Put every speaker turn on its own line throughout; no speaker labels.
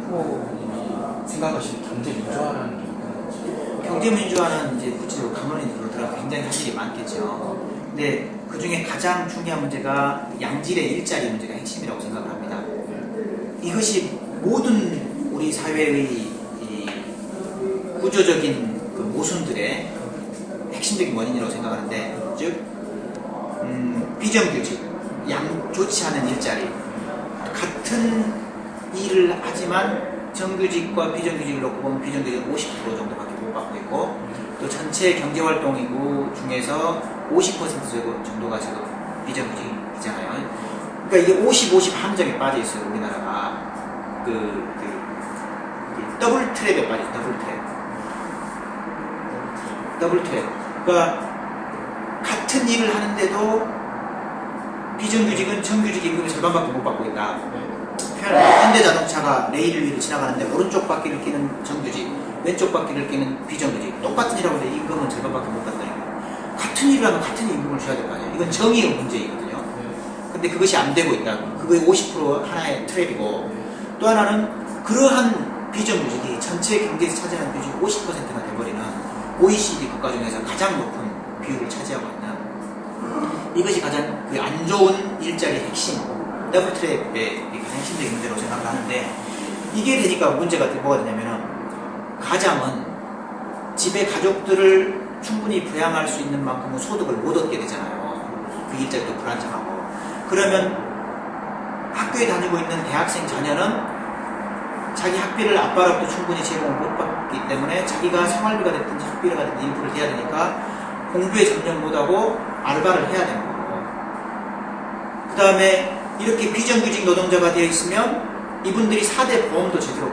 후보님이 생각하시는 경제민주화라는 게 어떤 건지?
경제민주화는 이제 구체적으로 강론으로 들어가 굉장히 할 일이 많겠죠. 근데 그 중에 가장 중요한 문제가 양질의 일자리 문제가 핵심이라고 생각을 합니다. 이것이 모든 우리 사회의 이 구조적인 그 모순들의 핵심적인 원인이라고 생각하는데, 즉 비정규직, 좋지 않은 일자리, 같은 일을 하지만 정규직과 비정규직을 놓고 보면 비정규직은 50% 정도밖에 못 받고 있고, 또 전체 경제활동인구 중에서 50% 정도가 지금 비정규직이잖아요. 그러니까 이게 50 함정에 빠져 있어요. 우리나라가 더블 트랩에 빠져 있어요. 더블 트랩. 그러니까 같은 일을 하는데도 비정규직은 정규직 임금의 절반밖에 못 받고 있다. 현대자동차가 레일 위를 지나가는데 오른쪽 바퀴를 끼는 정규직, 왼쪽 바퀴를 끼는 비정규직, 똑같은 일하고 있는데 임금은 절반밖에 못 받다는 거예요. 같은 일을 하면 같은 임금을 줘야 될 거 아니에요. 이건 정의의 문제이거든요. 근데 그것이 안 되고 있다. 그거의 50% 하나의 트랩이고, 또 하나는 그러한 비정규직이 전체 경제에서 차지하는 비중이 50%나 돼버리는 OECD 국가 중에서 가장 높은 비율을 차지하고 있는, 이것이 가장 그 안 좋은 일자리의 핵심, 더블 트랩의 가장 핵심적인 문제라고 생각을 하는데, 이게 되니까 문제가 뭐가 되냐면은, 가장은 집에 가족들을 충분히 부양할 수 있는 만큼의 소득을 못 얻게 되잖아요. 그 일자리도 불안정하고. 그러면 학교에 다니고 있는 대학생 자녀는 자기 학비를 아빠로부터 충분히 제공을 못 받기 때문에 자기가 생활비가 됐든지 학비가 됐든지 일부를 해야 되니까 공부에 전념 못하고 알바를 해야 되는 거고, 그 다음에 이렇게 비정규직 노동자가 되어 있으면 이분들이 4대 보험도 제대로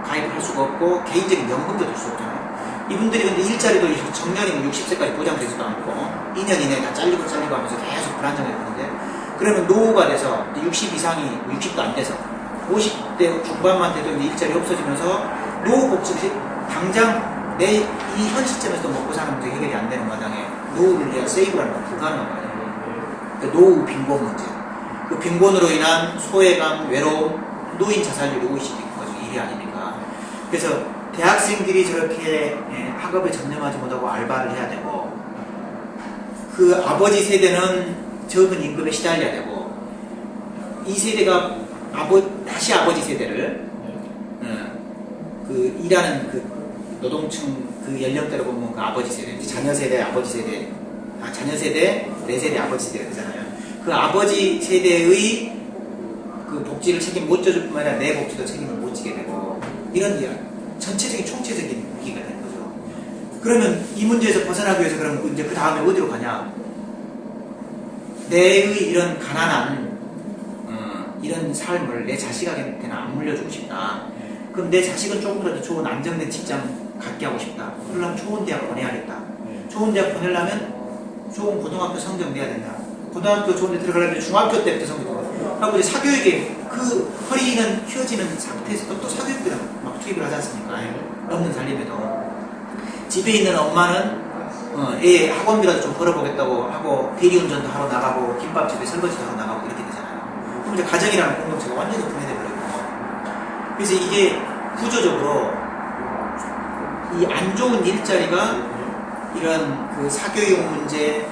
가입을 할 수가 없고 개인적인 연금도 줄 수 없잖아요. 이분들이 근데 일자리도 정년이면 60세까지 보장되지도 않고 2년 이내에 다 잘리고 하면서 계속 불안정해지는데, 그러면 노후가 돼서 60 이상이 60도 안 돼서 50대 중반만 돼도 일자리 없어지면서 노후복지 당장 내 이 현 시점에서도 먹고 사는 문제 해결이 안 되는 마당에 노후를 해야 세이브라는 건 불가능한 거예요. 그러니까 노후 빈곤 문제, 그 빈곤으로 인한 소외감, 외로움, 노인 자살률이 OECD 국가 중 1위 아닙니까? 그래서 대학생들이 저렇게 학업에 전념하지 못하고 알바를 해야 되고, 그 아버지 세대는 적은 임금에 시달려야 되고, 이 세대가 다시 아버지 세대를 그 일하는 그 노동층 그 연령대로 보면 그 아버지 세대, 자녀 세대, 아버지 세대, 자녀 세대, 내 세대, 아버지 세대가 되잖아요. 그 아버지 세대의 그 복지를 책임 못 져줄 뿐만 아니라 내 복지도 책임을 못 지게 되고, 이런 전체적인 총체적인 위기가 되는 거죠. 그러면 이 문제에서 벗어나기 위해서 그럼 이제 그 다음에 어디로 가냐? 내의 이런 가난한 이런 삶을 내 자식한테는 안 물려주고 싶다. 그럼 내 자식은 조금이라도 좋은 안정된 직장 갖게 하고 싶다. 그러려면 좋은 대학 보내야겠다. 좋은 대학 보내려면 좋은 고등학교 성적 내야 된다. 고등학교 좋은 데 들어가려면 중학교 때부터 성적 내야 된다. 하고 이제 사교육에 그 허리는 휘어지는 상태에서 또 사교육비를 막 투입을 하지 않습니까? 없는 살림에도. 집에 있는 엄마는 애 학원비라도 좀 벌어보겠다고 하고 대리운전도 하러 나가고 김밥집에 설거지도 하러 나가고 이렇게 되잖아요. 그럼 이제 가정이라는 공동체가 완전히 분해돼버리고, 그래서 이게 구조적으로 이 안 좋은 일자리가 이런 그 사교육 문제,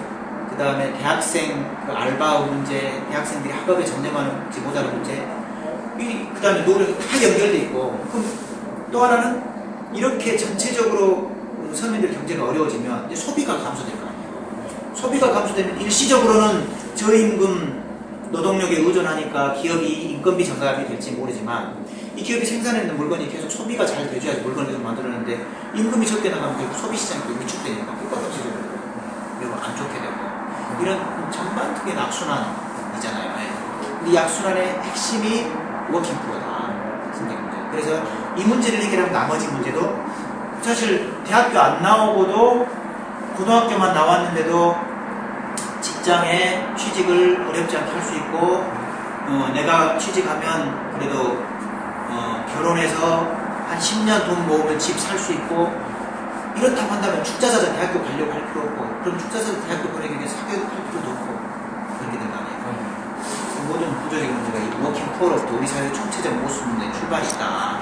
그 다음에 대학생 그 알바 문제, 대학생들이 학업에 전념하지 못하는 문제, 그 다음에 노력이 다 연결돼 있고, 그럼 또 하나는 이렇게 전체적으로 서민들 경제가 어려워지면 이제 소비가 감소될 거 아니에요. 소비가 감소되면 일시적으로는 저임금 노동력에 의존하니까 기업이 인건비 절감이 될지 모르지만, 이 기업이 생산해낸 물건이 계속 소비가 잘 돼줘야지 물건을 계속 만들어내는데, 임금이 적게 나가면 결국 소비 시장이 위축되니까 끝까지 그리고 안 좋게 되고, 이런 전반적인 악순환이잖아요. 이 악순환의 핵심이 워킹푸어다. 그래서 이 문제를 해결하면 나머지 문제도, 사실 대학교 안 나오고도 고등학교만 나왔는데도 직장에 취직을 어렵지 않게 할 수 있고, 내가 취직하면 그래도 결혼해서 한 10년 돈 모으면 집 살 수 있고, 이렇다고 한다면 축자자자 대학교 가려고 할 필요 없고, 그럼 축자자자 대학교 보내기 위해서 사교육 할 필요도 없고, 그렇게 된 거 아니에요. 모든 구조적인 문제가 이 워킹 포럼도 우리 사회의 총체적 모순의 출발이 있다.